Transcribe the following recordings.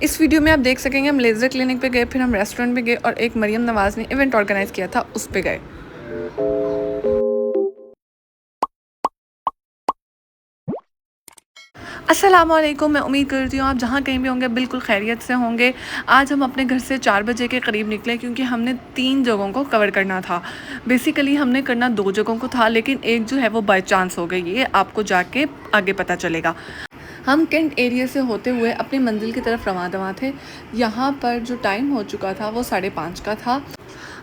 इस वीडियो में आप देख सकेंगे हम लेज़र क्लिनिक पे गए, फिर हम रेस्टोरेंट पे गए और एक मरियम नवाज़ ने इवेंट ऑर्गेनाइज़ किया था, उस पे गए। अस्सलामुअलैकुम, मैं उम्मीद करती हूँ आप जहाँ कहीं भी होंगे बिल्कुल खैरियत से होंगे। आज हम अपने घर से 4 बजे के करीब निकले क्योंकि हमने 3 जगहों को कवर करना था। बेसिकली हमने करना 2 जगहों को था, लेकिन एक जो है वो बाय चांस हो गई, ये आपको जाके आगे पता चलेगा। हम कैंट एरिया से होते हुए अपनी मंजिल की तरफ रवाना थे। यहाँ पर जो टाइम हो चुका था वो 5:30 का था।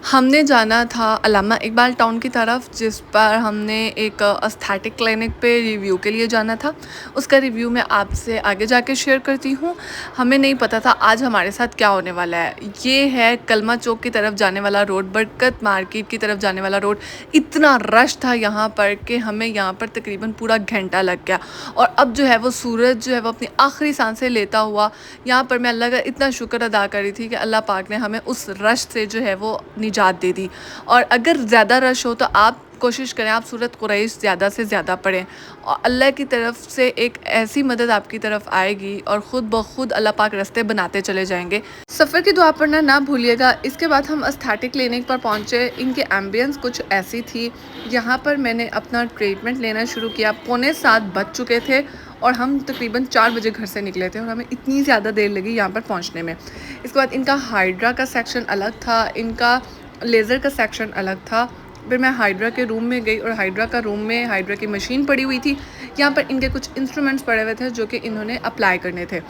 हमने जाना था अल्लामा इकबाल टाउन की तरफ, जिस पर हमने एक एस्थेटिक क्लिनिक पे रिव्यू के लिए जाना था। उसका रिव्यू मैं आपसे आगे जाके शेयर करती हूँ। हमें नहीं पता था आज हमारे साथ क्या होने वाला है। ये है कलमा चौक की तरफ जाने वाला रोड, बरकत मार्केट की तरफ जाने वाला रोड। इतना रश था यहाँ पर कि हमें यहाँ पर तकरीबन पूरा घंटा लग गया। और अब जो है वो सूरज जो है वो अपनी आखिरी सांसें लेता हुआ, यहाँ पर मैं अल्लाह का इतना शुक्र अदा कर रही थी कि अल्लाह पाक ने हमें उस रश से जो है वो निजात दे दी। और अगर ज़्यादा रश हो तो आप कोशिश करें आप सूरत कुरैश ज़्यादा से ज़्यादा पढ़ें, और अल्लाह की तरफ से एक ऐसी मदद आपकी तरफ आएगी और ख़ुद ब खुद अल्लाह पाक रास्ते बनाते चले जाएंगे। सफ़र की दुआ पढ़ना ना भूलिएगा। इसके बाद हम एस्थेटिक क्लिनिक पर पहुँचे। इनके एम्बियंस कुछ ऐसी थी। यहाँ पर मैंने अपना ट्रीटमेंट लेना शुरू किया। 6:45 बज चुके थे और हम तकरीबन 4 बजे घर से निकले थे और हमें इतनी ज़्यादा देर लगी यहाँ पर पहुँचने में। इसके बाद इनका हाइड्रा का सेक्शन अलग था, इनका लेज़र का सेक्शन अलग था। फिर मैं हाइड्रा के रूम में गई और हाइड्रा का रूम में हाइड्रा की मशीन पड़ी हुई थी। यहाँ पर इनके कुछ इंस्ट्रूमेंट्स पड़े हुए थे जो कि इन्होंने अप्लाई करने थे।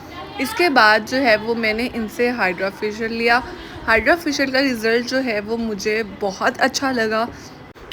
इसके बाद जो है वो मैंने इनसे हाइड्रा फेशियल लिया। हाइड्रा फेशियल का रिज़ल्ट जो है वो मुझे बहुत अच्छा लगा।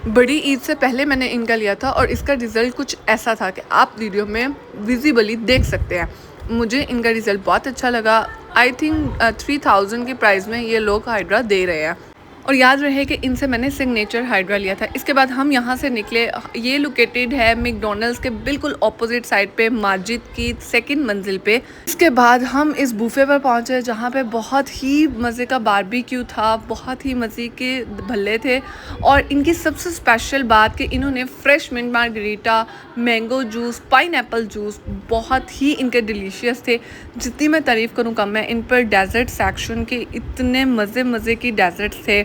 बड़ी ईद से पहले मैंने इनका लिया था और इसका रिज़ल्ट कुछ ऐसा था कि आप वीडियो में विजिबली देख सकते हैं। मुझे इनका रिज़ल्ट बहुत अच्छा लगा। आई थिंक 3000 के प्राइस में ये लोग हाइड्रा दे रहे हैं। और याद रहे कि इनसे मैंने सिग्नेचर हाइड्रा लिया था। इसके बाद हम यहाँ से निकले। ये लोकेटेड है मैकडॉनल्ड्स के बिल्कुल ऑपोजिट साइड पे, माजिद की 2nd मंजिल पे। इसके बाद हम इस बूफे पर पहुँचे जहाँ पे बहुत ही मज़े का बारबेक्यू था, बहुत ही मज़े के भल्ले थे। और इनकी सबसे स्पेशल बात कि इन्होंने fresh mint margarita, mango juice, pineapple juice बहुत ही इनके डिलीशियस थे। जितनी मैं तारीफ़ करूँ कम है। इन पर डेजर्ट सेक्शन के इतने मज़े की डेजर्ट्स थे,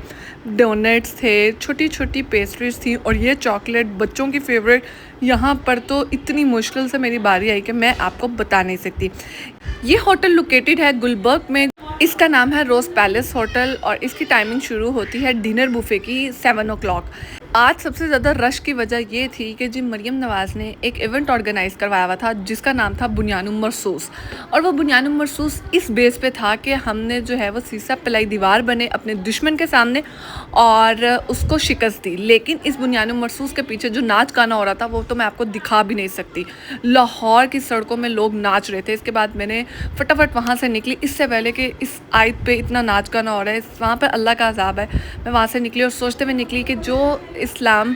डोनट्स थे, छोटी छोटी पेस्ट्रीज थी और ये चॉकलेट बच्चों की फेवरेट। यहाँ पर तो इतनी मुश्किल से मेरी बारी आई कि मैं आपको बता नहीं सकती। ये होटल लोकेटेड है गुलबर्ग में। इसका नाम है रोज़ पैलेस होटल और इसकी टाइमिंग शुरू होती है डिनर बुफे की 7 o'clock। आज सबसे ज़्यादा रश की वजह ये थी कि जी मरियम नवाज़ ने एक इवेंट ऑर्गेनाइज़ करवाया हुआ था जिसका नाम था बुनियानुम मरसूस। और वो बुनियानुम मरसूस इस बेस पे था कि हमने जो है वो सीसा पिलाई दीवार बने अपने दुश्मन के सामने और उसको शिकस्त दी। लेकिन इस बुनियानुम मरसूस के पीछे जो नाच गाना हो रहा था वो तो मैं आपको दिखा भी नहीं सकती। लाहौर की सड़कों में लोग नाच रहे थे। इसके बाद मैंने फटाफट वहाँ से निकली, इससे पहले कि इस आयत पे इतना नाच गाना हो रहा है, वहाँ पर अल्लाह का अज़ाब है। मैं वहाँ से निकली और सोचते हुए निकली कि जो इस्लाम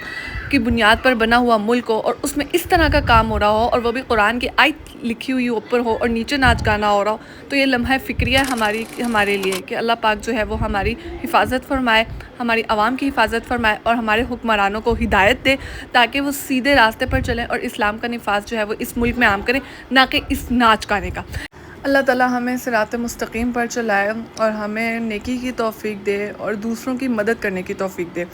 की बुनियाद पर बना हुआ मुल्क हो और उसमें इस तरह का काम हो रहा हो और वो भी कुरान की आयत लिखी हुई ऊपर हो और नीचे नाच गाना हो रहा हो, तो ये लम्हा फ़िक्रिया हमारे लिए कि अल्लाह पाक जो है वो हमारी हिफाजत फरमाए, हमारी आवाम की हिफाजत फरमाए और हमारे हुक्मरानों को हिदायत दे ताकि वो सीधे रास्ते पर चलें और इस्लाम का निफाज जो है वो इस मुल्क में आम करें, ना कि इस नाच गाने का। अल्लाह ताला हमें सिरात मुस्तकीम पर चलाए और हमें नेकी की तौफीक दे और दूसरों की मदद करने की तौफीक दे।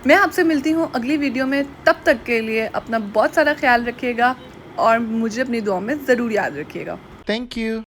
मैं आपसे मिलती हूँ अगली वीडियो में। तब तक के लिए अपना बहुत सारा ख्याल रखिएगा और मुझे अपनी दुआ में ज़रूर याद रखिएगा। Thank you.